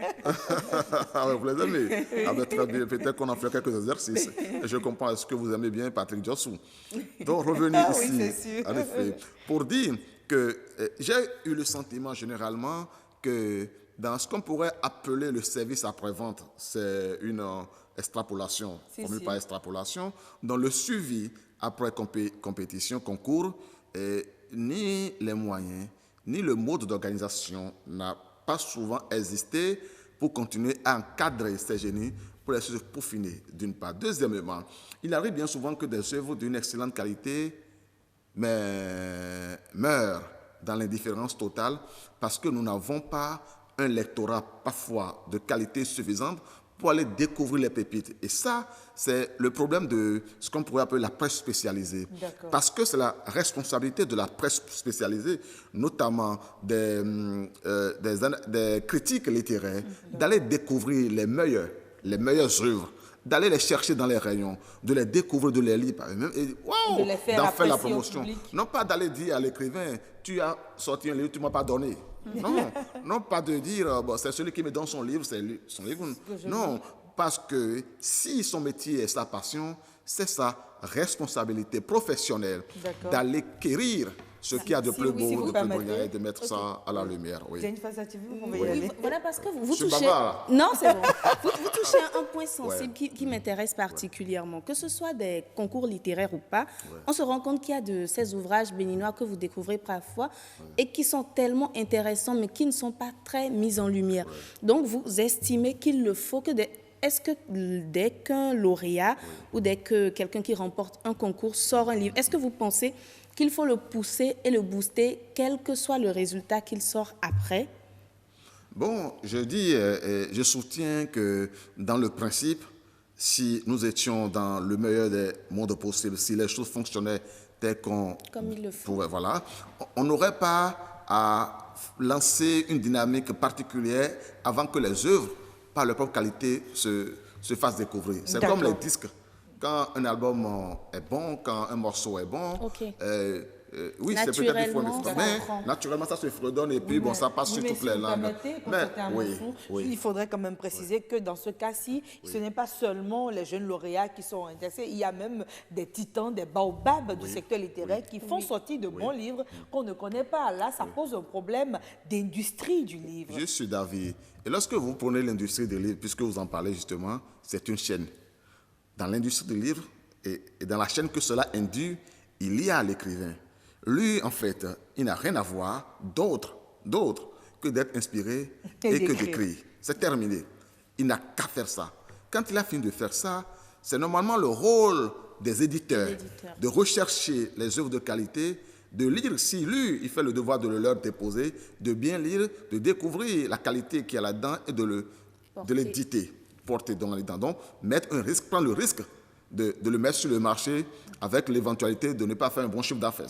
Ah ouais, vous les aimez. Ah ben, très bien. Peut-être qu'on a fait quelques exercices. Je comprends ce que vous aimez bien, Patrick Jossou. Donc, revenez ici, oui, en effet, pour dire que j'ai eu le sentiment généralement que dans ce qu'on pourrait appeler le service après-vente, c'est une extrapolation, formule par extrapolation, dans le suivi après compétition, concours, ni les moyens, ni le mode d'organisation n'a pas souvent existé pour continuer à encadrer ces génies pour les peaufiner, d'une part. Deuxièmement, il arrive bien souvent que des œuvres d'une excellente qualité meurent dans l'indifférence totale parce que nous n'avons pas un lectorat parfois de qualité suffisante pour aller découvrir les pépites. Et ça, c'est le problème de ce qu'on pourrait appeler la presse spécialisée. Parce que c'est la responsabilité de la presse spécialisée, notamment des critiques littéraires, d'aller découvrir les meilleures œuvres, d'aller les chercher dans les rayons, de les découvrir, de les lire par eux-mêmes, et wow, d'en faire la promotion. Non pas d'aller dire à l'écrivain, tu as sorti un livre, tu ne m'as pas donné. Non, pas de dire, bon, c'est celui qui me donne son livre, c'est son livre. Non, parce que si son métier est sa passion, c'est sa responsabilité professionnelle d'aller quérir ce qu'il y a de plus beau, de plus brillant et de mettre ça à la lumière. Oui. Voilà, parce que vous touchez... Non, c'est bon. Vous touchez un point sensible qui m'intéresse particulièrement. Que ce soit des concours littéraires ou pas, on se rend compte qu'il y a de ces ouvrages béninois que vous découvrez parfois et qui sont tellement intéressants, mais qui ne sont pas très mis en lumière. Donc, vous estimez qu'il le faut que Est-ce que dès qu'un lauréat ou dès que quelqu'un qui remporte un concours sort un livre, est-ce que vous pensez qu'il faut le pousser et le booster, quel que soit le résultat qu'il sort après? Bon, je soutiens que dans le principe, si nous étions dans le meilleur des mondes possibles, si les choses fonctionnaient telles qu'on pouvait, voilà, on n'aurait pas à lancer une dynamique particulière avant que les œuvres, par leur propre qualité, se fassent découvrir. C'est comme les disques. Quand un album est bon, quand un morceau est bon, oui, c'est peut-être qu'il faut le faire, mais naturellement, ça se fredonne et puis bon, ça passe sur toutes les langues. Il faudrait quand même préciser que dans ce cas-ci, ce n'est pas seulement les jeunes lauréats qui sont intéressés, il y a même des titans, des baobabs du secteur littéraire qui font sortir de bons livres qu'on ne connaît pas. Là, ça pose un problème d'industrie du livre. Je suis d'avis. Et lorsque vous prenez l'industrie des livres, puisque vous en parlez justement, c'est une chaîne. Dans l'industrie du livre et dans la chaîne que cela induit, il y a l'écrivain. Lui, en fait, il n'a rien à voir d'autre que d'être inspiré et que d'écrire. C'est terminé. Il n'a qu'à faire ça. Quand il a fini de faire ça, c'est normalement le rôle des éditeurs de rechercher les œuvres de qualité, de lire, si lui, il fait le devoir de le leur déposer, de bien lire, de découvrir la qualité qu'il y a là-dedans et de l'éditer, porter dans les dents. Donc, prendre le risque de le mettre sur le marché avec l'éventualité de ne pas faire un bon chiffre d'affaires.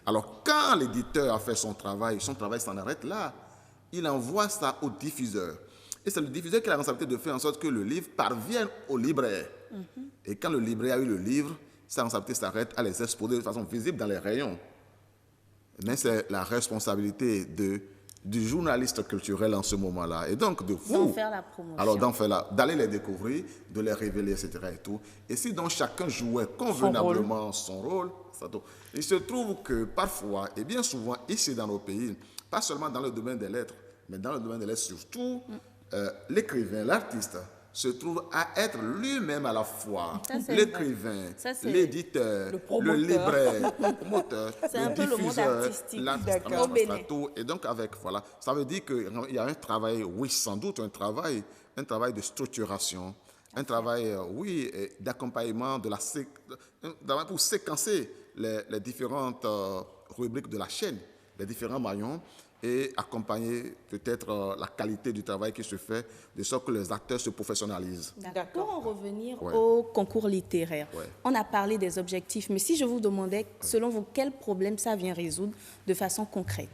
Alors, quand l'éditeur a fait son travail s'en arrête là, il envoie ça au diffuseur. Et c'est le diffuseur qui a la responsabilité de faire en sorte que le livre parvienne au libraire. Et quand le libraire a eu le livre, sa responsabilité s'arrête à les exposer de façon visible dans les rayons. Mais c'est la responsabilité du journaliste culturel en ce moment-là. Et donc, de vous, d'en faire la promotion. Alors, d'aller les découvrir, de les révéler, etc. Et, tout. Et si donc chacun jouait convenablement son rôle, il se trouve que parfois, et bien souvent, ici dans nos pays, pas seulement dans le domaine des lettres, mais dans le domaine des lettres surtout, l'écrivain, l'artiste, se trouve à être lui-même à la fois l'écrivain, l'éditeur, le libraire, le promoteur, le diffuseur, l'administrateur. Et donc voilà, ça veut dire qu'il y a un travail, oui, sans doute un travail de structuration, un travail, d'accompagnement pour séquencer les différentes rubriques de la chaîne, les différents maillons, et accompagner peut-être la qualité du travail qui se fait, de sorte que les acteurs se professionnalisent. Pour en revenir au concours littéraire, on a parlé des objectifs, mais si je vous demandais, selon vous, quel problème ça vient résoudre de façon concrète?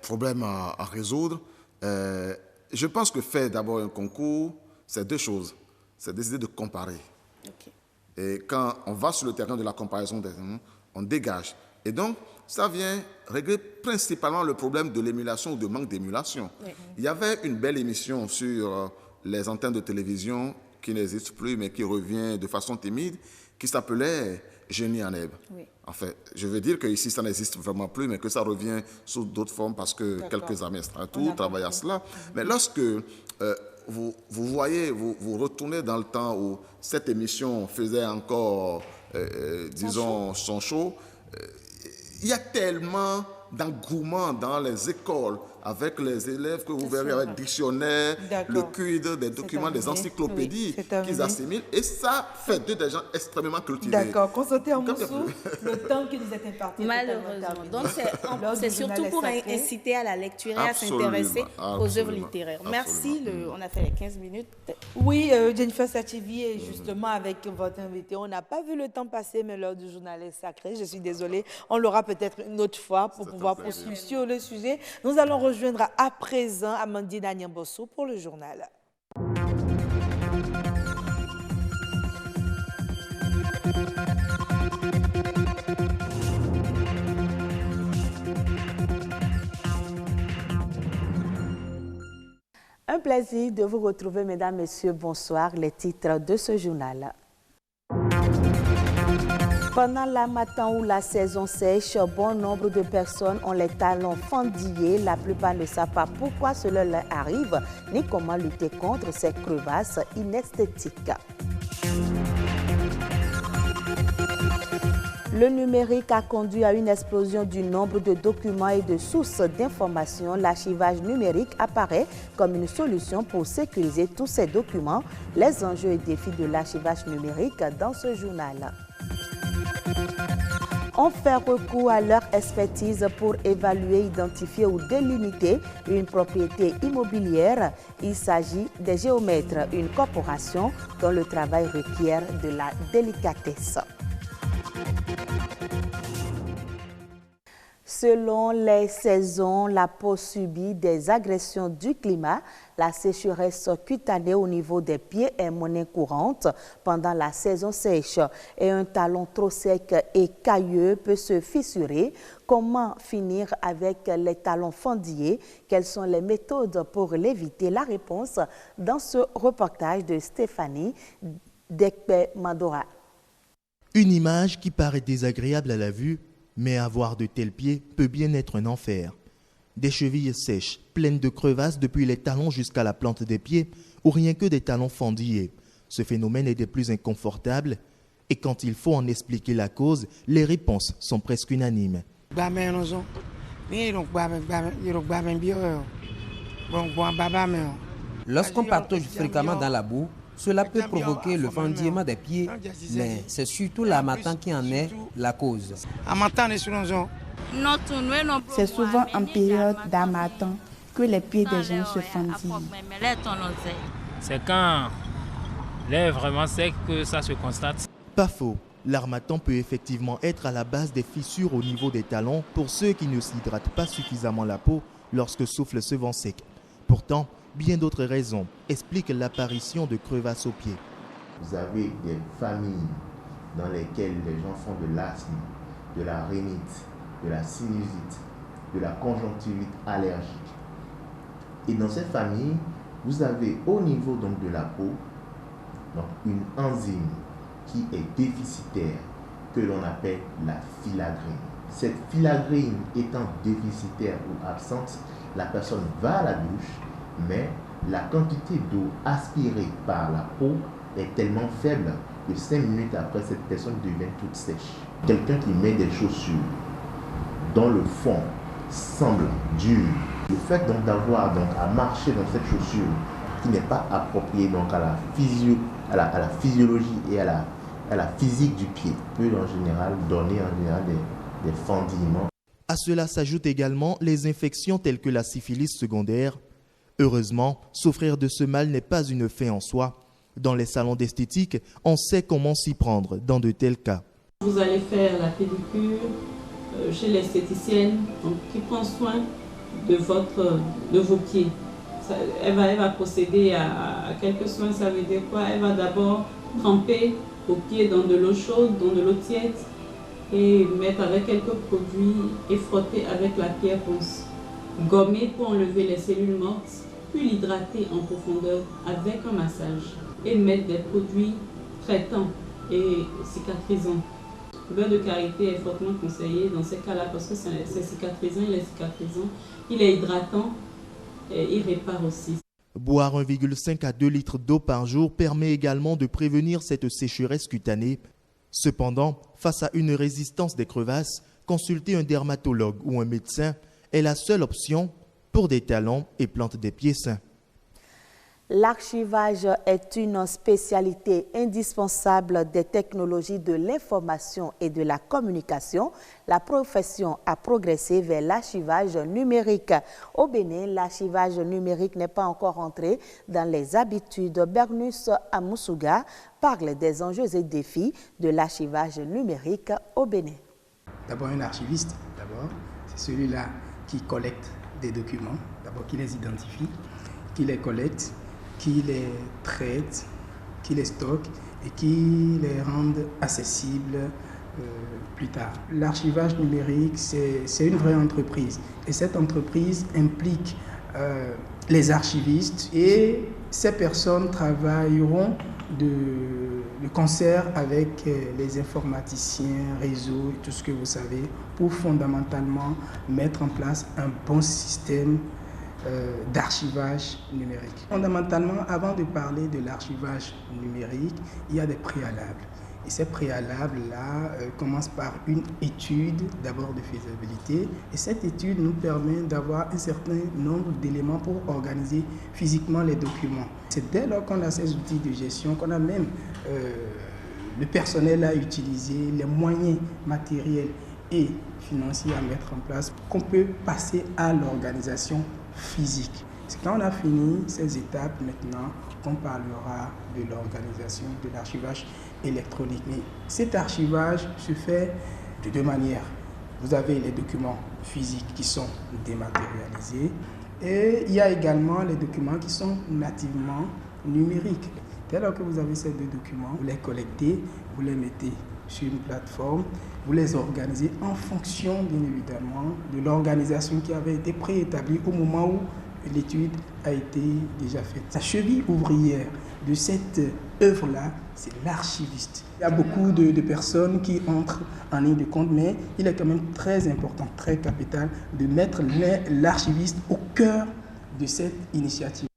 Problème à résoudre, je pense que faire d'abord un concours, c'est deux choses. C'est décider de comparer. Et quand on va sur le terrain de la comparaison, on dégage. Et donc, ça vient régler principalement le problème de l'émulation ou de manque d'émulation. Il y avait une belle émission sur les antennes de télévision qui n'existe plus, mais qui revient de façon timide, qui s'appelait Génie en herbe. En fait, je veux dire qu'ici, ça n'existe vraiment plus, mais que ça revient sous d'autres formes parce que quelques administrateurs travaillent à cela. Mais lorsque vous voyez, vous retournez dans le temps où cette émission faisait encore, disons, son show, il y a tellement d'engouement dans les écoles avec les élèves que vous verrez avec dictionnaire, le QID, des documents, des encyclopédies qu'ils assimilent. Et ça fait d'eux des gens extrêmement cultivés. D'accord. Constatez en Moussou, le temps qui nous est imparti. Malheureusement. Donc, c'est surtout pour inciter à la lecture et à s'intéresser aux œuvres littéraires. Merci. On a fait les 15 minutes. Oui, Jennifer Sachivi, et justement, avec votre invité, on n'a pas vu le temps passer, mais l'heure du journal est sacrée. Je suis désolée. On l'aura peut-être une autre fois pour pouvoir poursuivre sur le sujet. Nous allons rejoindre à présent Amandine Agnambosso pour le journal. Un plaisir de vous retrouver, mesdames, messieurs. Bonsoir. Les titres de ce journal. Pendant l'harmattan ou la saison sèche, bon nombre de personnes ont les talons fendillés. La plupart ne savent pas pourquoi cela leur arrive, ni comment lutter contre ces crevasses inesthétiques. Le numérique a conduit à une explosion du nombre de documents et de sources d'informations. L'archivage numérique apparaît comme une solution pour sécuriser tous ces documents. Les enjeux et défis de l'archivage numérique dans ce journal. On fait recours à leur expertise pour évaluer, identifier ou délimiter une propriété immobilière. Il s'agit des géomètres, une corporation dont le travail requiert de la délicatesse. Selon les saisons, la peau subit des agressions du climat. La sécheresse cutanée au niveau des pieds est monnaie courante pendant la saison sèche et un talon trop sec et cailleux peut se fissurer. Comment finir avec les talons fendillés? Quelles sont les méthodes pour l'éviter? La réponse dans ce reportage de Stéphanie Dekpe-Mandora. Une image qui paraît désagréable à la vue, mais avoir de tels pieds peut bien être un enfer. Des chevilles sèches, pleines de crevasses depuis les talons jusqu'à la plante des pieds, ou rien que des talons fendillés. Ce phénomène est des plus inconfortables, et quand il faut en expliquer la cause, les réponses sont presque unanimes. Lorsqu'on patauge fréquemment dans la boue, cela peut provoquer le fendillement des pieds, mais c'est surtout l'harmattan qui en est la cause. C'est souvent en période d'harmattan que les pieds des gens se fendillent. C'est quand l'air est vraiment sec que ça se constate. Pas faux. L'harmattan peut effectivement être à la base des fissures au niveau des talons pour ceux qui ne s'hydratent pas suffisamment la peau lorsque souffle ce vent sec. Pourtant, bien d'autres raisons expliquent l'apparition de crevasses aux pieds. Vous avez des familles dans lesquelles les gens font de l'asthme, de la rhinite, de la sinusite, de la conjonctivite allergique. Et dans cette famille, vous avez au niveau donc de la peau donc une enzyme qui est déficitaire que l'on appelle la filagrine. Cette filagrine étant déficitaire ou absente, la personne va à la douche, mais la quantité d'eau aspirée par la peau est tellement faible que 5 minutes après, cette personne devient toute sèche. Quelqu'un qui met des chaussures dont le fond semble dur, le fait donc d'avoir à marcher dans cette chaussure qui n'est pas appropriée donc à la physiologie et à la physique du pied peut en général donner des fendillements. À cela s'ajoutent également les infections telles que la syphilis secondaire. Heureusement, souffrir de ce mal n'est pas une fin en soi. Dans les salons d'esthétique, on sait comment s'y prendre dans de tels cas. Vous allez faire la pédicure chez l'esthéticienne qui prend soin de vos pieds. Elle va procéder à quelques soins. Ça veut dire quoi? Elle va d'abord tremper vos pieds dans de l'eau chaude, dans de l'eau tiède, et mettre avec quelques produits et frotter avec la pierre ponce. Gommer pour enlever les cellules mortes, puis l'hydrater en profondeur avec un massage et mettre des produits traitants et cicatrisants. Le beurre de karité est fortement conseillé dans ces cas-là parce que c'est cicatrisant, il est hydratant et il répare aussi. Boire 1,5 à 2 litres d'eau par jour permet également de prévenir cette sécheresse cutanée. Cependant, face à une résistance des crevasses, consulter un dermatologue ou un médecin est la seule option pour des talons et plantes des pieds sains. L'archivage est une spécialité indispensable des technologies de l'information et de la communication. La profession a progressé vers l'archivage numérique. Au Bénin, l'archivage numérique n'est pas encore entré dans les habitudes. Bernus Amoussouga parle des enjeux et défis de l'archivage numérique au Bénin. D'abord, un archiviste, c'est celui-là qui collecte des documents, d'abord qui les identifie, qui les collecte, qui les traite, qui les stocke et qui les rende accessibles plus tard. L'archivage numérique, c'est une vraie entreprise et cette entreprise implique les archivistes et ces personnes travailleront de concert avec les informaticiens, réseaux et tout ce que vous savez pour fondamentalement mettre en place un bon système d'archivage numérique. Fondamentalement, avant de parler de l'archivage numérique, il y a des préalables. Et ces préalables-là commencent par une étude d'abord de faisabilité. Et cette étude nous permet d'avoir un certain nombre d'éléments pour organiser physiquement les documents. C'est dès lors qu'on a ces outils de gestion, qu'on a même le personnel à utiliser, les moyens matériels et financiers à mettre en place, qu'on peut passer à l'organisation physique. C'est quand on a fini ces étapes maintenant qu'on parlera de l'organisation de l'archivage électronique. Mais cet archivage se fait de deux manières. Vous avez les documents physiques qui sont dématérialisés et il y a également les documents qui sont nativement numériques. Dès lors que vous avez ces deux documents, vous les collectez, vous les mettez sur une plateforme, vous les organisez en fonction, bien évidemment, de l'organisation qui avait été préétablie au moment où l'étude a été déjà faite. La cheville ouvrière de cette œuvre-là, c'est l'archiviste. Il y a beaucoup de personnes qui entrent en ligne de compte, mais il est quand même très important, très capital, de mettre l'archiviste au cœur de cette initiative.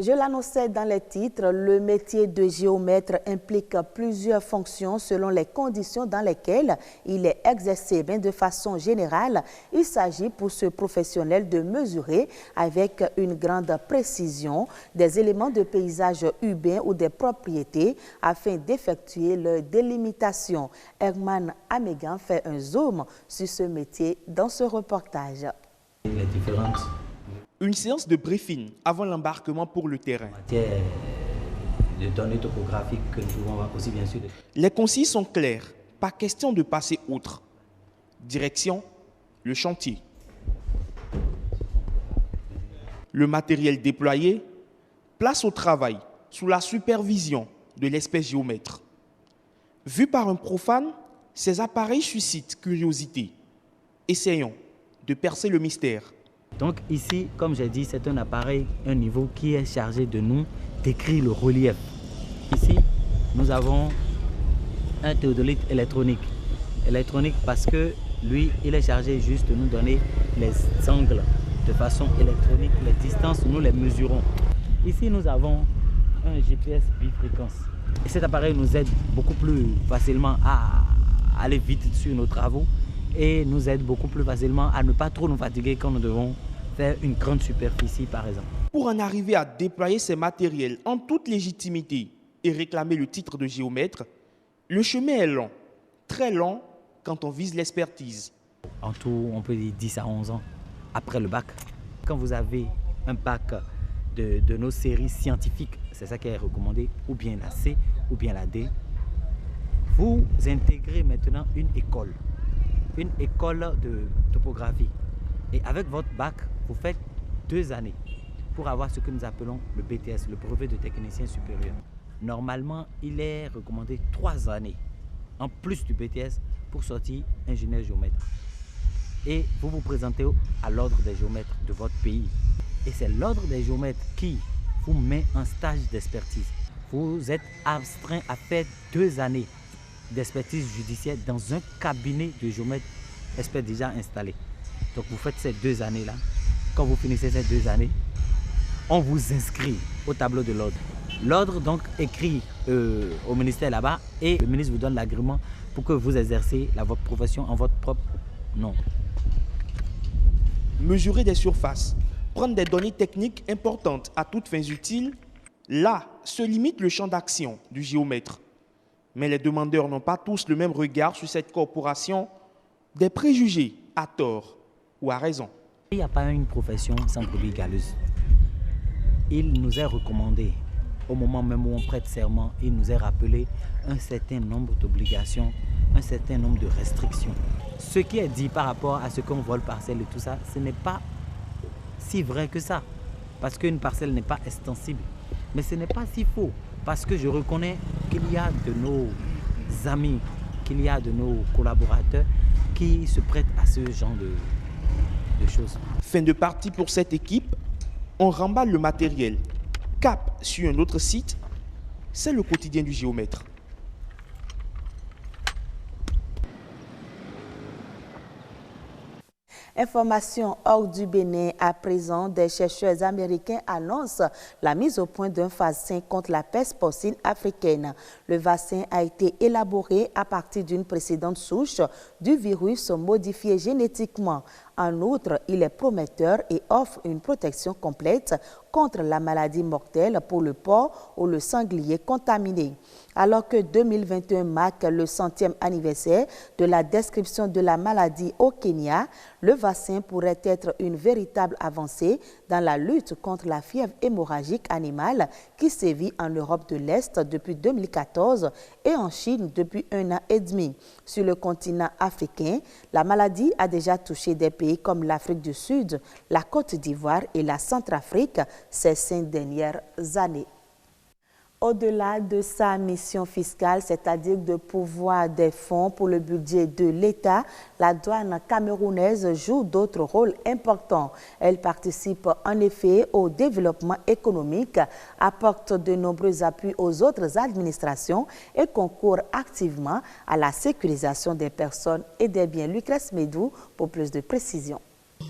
Je l'annonçais dans les titres, le métier de géomètre implique plusieurs fonctions selon les conditions dans lesquelles il est exercé. Mais de façon générale, il s'agit pour ce professionnel de mesurer avec une grande précision des éléments de paysage urbain ou des propriétés afin d'effectuer leur délimitation. Herman Amégan fait un zoom sur ce métier dans ce reportage. Les différentes Une séance de briefing avant l'embarquement pour le terrain. De données topographiques que nous pouvons avoir aussi, bien sûr. Les consignes sont claires, pas question de passer outre. Direction, le chantier. Le matériel déployé, place au travail sous la supervision de l'expert géomètre. Vu par un profane, ces appareils suscitent curiosité. Essayons de percer le mystère. Donc ici, comme j'ai dit, c'est un appareil, un niveau qui est chargé de nous décrire le relief. Ici, nous avons un théodolite électronique. Électronique parce que lui, il est chargé juste de nous donner les angles de façon électronique. Les distances, nous les mesurons. Ici, nous avons un GPS bifréquence. Et cet appareil nous aide beaucoup plus facilement à aller vite sur nos travaux et nous aide beaucoup plus facilement à ne pas trop nous fatiguer quand nous devons faire une grande superficie, par exemple. Pour en arriver à déployer ces matériels en toute légitimité et réclamer le titre de géomètre, le chemin est long, très long quand on vise l'expertise. En tout, on peut dire 10 à 11 ans après le bac. Quand vous avez un bac de nos séries scientifiques, c'est ça qui est recommandé, ou bien la C ou bien la D, vous intégrez maintenant une école de topographie. Et avec votre bac, vous faites 2 années pour avoir ce que nous appelons le BTS, le brevet de technicien supérieur. Normalement, il est recommandé 3 années en plus du BTS pour sortir ingénieur géomètre. Et vous vous présentez à l'ordre des géomètres de votre pays. Et c'est l'ordre des géomètres qui vous met en stage d'expertise. Vous êtes astreint à faire 2 années d'expertise judiciaire dans un cabinet de géomètres experts déjà installé. Donc vous faites ces 2 années-là. Quand vous finissez ces 2 années, on vous inscrit au tableau de l'ordre. L'ordre donc écrit au ministère là-bas et le ministre vous donne l'agrément pour que vous exercez votre profession en votre propre nom. Mesurer des surfaces, prendre des données techniques importantes à toutes fins utiles, là se limite le champ d'action du géomètre. Mais les demandeurs n'ont pas tous le même regard sur cette corporation, des préjugés à tort ou à raison. Il n'y a pas une profession sans brebis galeuse. Il nous est recommandé, au moment même où on prête serment, il nous est rappelé un certain nombre d'obligations, un certain nombre de restrictions. Ce qui est dit par rapport à ce qu'on vole parcelle et tout ça, ce n'est pas si vrai que ça. Parce qu'une parcelle n'est pas extensible. Mais ce n'est pas si faux. Parce que je reconnais qu'il y a de nos amis, qu'il y a de nos collaborateurs qui se prêtent à ce genre de choses. Fin de partie pour cette équipe, on remballe le matériel. Cap sur un autre site, c'est le quotidien du géomètre. Information hors du Bénin, à présent, des chercheurs américains annoncent la mise au point d'un vaccin contre la peste porcine africaine. Le vaccin a été élaboré à partir d'une précédente souche du virus modifié génétiquement. En outre, il est prometteur et offre une protection complète contre la maladie mortelle pour le porc ou le sanglier contaminé. Alors que 2021 marque le 100e anniversaire de la description de la maladie au Kenya, le vaccin pourrait être une véritable avancée dans la lutte contre la fièvre hémorragique animale qui sévit en Europe de l'Est depuis 2014 et en Chine depuis 1 an et demi. Sur le continent africain, la maladie a déjà touché des pays comme l'Afrique du Sud, la Côte d'Ivoire et la Centrafrique ces 5 dernières années. Au-delà de sa mission fiscale, c'est-à-dire de pourvoir des fonds pour le budget de l'État, la douane camerounaise joue d'autres rôles importants. Elle participe en effet au développement économique, apporte de nombreux appuis aux autres administrations et concourt activement à la sécurisation des personnes et des biens. Lucrèce Médou pour plus de précisions.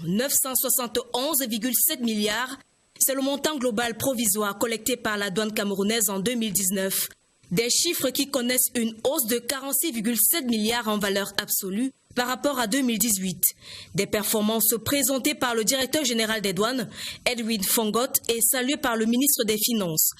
971,7 milliards. C'est le montant global provisoire collecté par la douane camerounaise en 2019. Des chiffres qui connaissent une hausse de 46,7 milliards en valeur absolue par rapport à 2018. Des performances présentées par le directeur général des douanes, Edwin Fongot, et saluées par le ministre des Finances.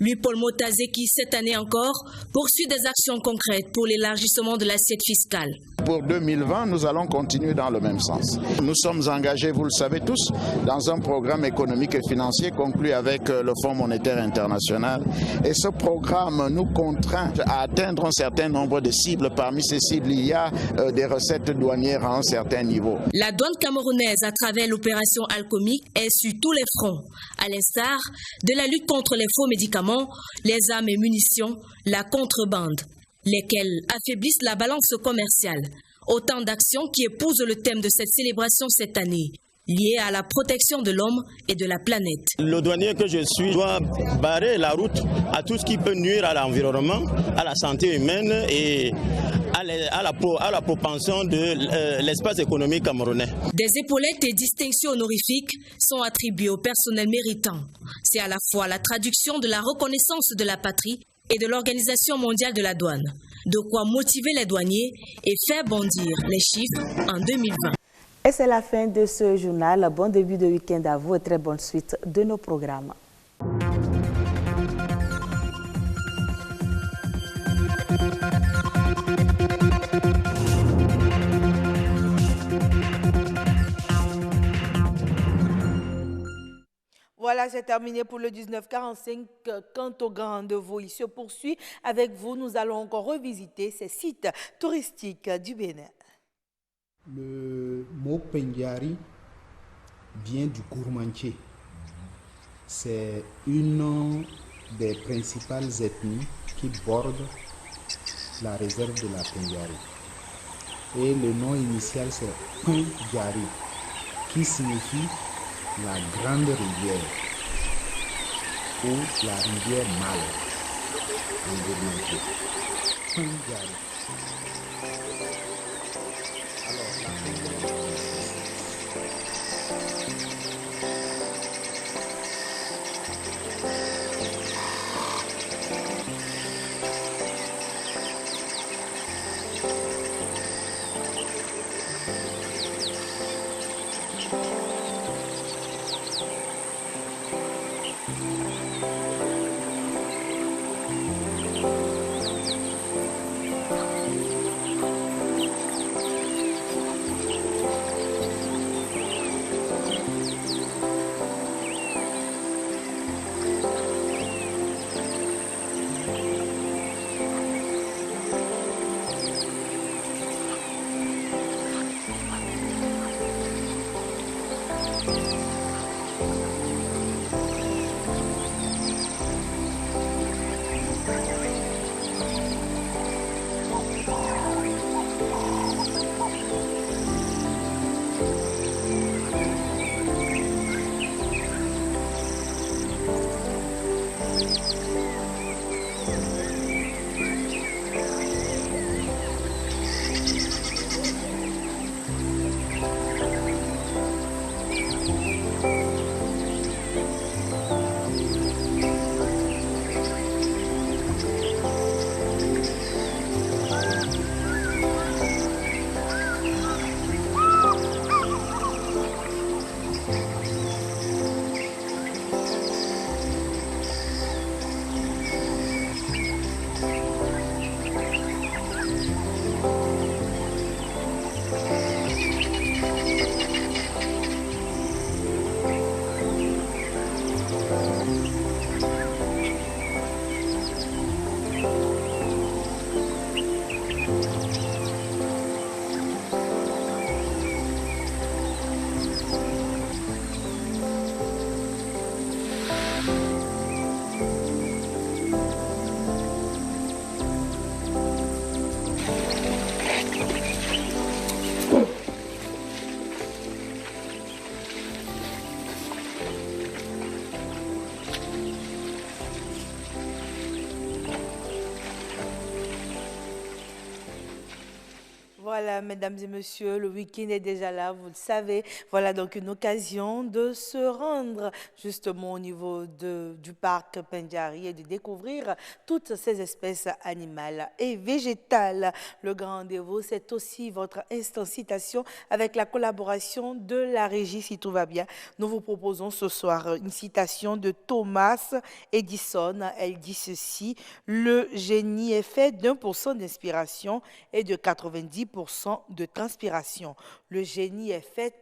Lui, Paul Motazé, qui cette année encore poursuit des actions concrètes pour l'élargissement de l'assiette fiscale. Pour 2020, nous allons continuer dans le même sens. Nous sommes engagés, vous le savez tous, dans un programme économique et financier conclu avec le Fonds monétaire international. Et ce programme nous contraint à atteindre un certain nombre de cibles. Parmi ces cibles, il y a des recettes douanières à un certain niveau. La douane camerounaise, à travers l'opération Alcomic, est sur tous les fronts, à l'instar de la lutte contre les faux médicaments, les armes et munitions, la contrebande, lesquelles affaiblissent la balance commerciale. Autant d'actions qui épousent le thème de cette célébration cette année. liés à la protection de l'homme et de la planète. Le douanier que je suis doit barrer la route à tout ce qui peut nuire à l'environnement, à la santé humaine et à la propension de l'espace économique camerounais. Des épaulettes et distinctions honorifiques sont attribuées au personnel méritant. C'est à la fois la traduction de la reconnaissance de la patrie et de l'Organisation mondiale de la douane. De quoi motiver les douaniers et faire bondir les chiffres en 2020. Et c'est la fin de ce journal. Bon début de week-end à vous et très bonne suite de nos programmes. Voilà, c'est terminé pour le 1945. Quant au grand rendez-vous, il se poursuit. Avec vous, nous allons encore revisiter ces sites touristiques du Bénin. Le mot Pendiari vient du gourmandier. C'est une des principales ethnies qui bordent la réserve de la Pendiari. Et le nom initial c'est Pendiari, qui signifie la grande rivière ou la rivière mâle en gourmandier. Pendiari. Voilà, mesdames et messieurs, le week-end est déjà là, vous le savez. Voilà donc une occasion de se rendre justement au niveau du parc Pendiari et de découvrir toutes ces espèces animales et végétales. Le grand rendez-vous, c'est aussi votre instant citation avec la collaboration de la régie, si tout va bien. Nous vous proposons ce soir une citation de Thomas Edison. Elle dit ceci: le génie est fait d'1% d'inspiration et de 90% de transpiration. Le génie est fait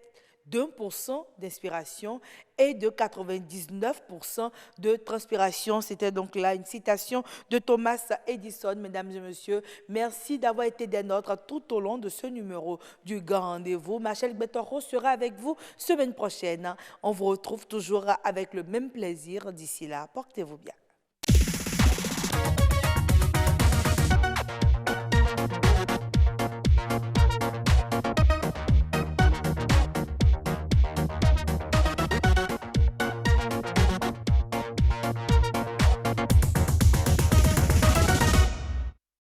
d'1% d'inspiration et de 99% de transpiration. C'était donc là une citation de Thomas Edison. Mesdames et messieurs, merci d'avoir été des nôtres tout au long de ce numéro du Grand Rendez-vous. Machel Betoro sera avec vous semaine prochaine. On vous retrouve toujours avec le même plaisir. D'ici là, portez-vous bien.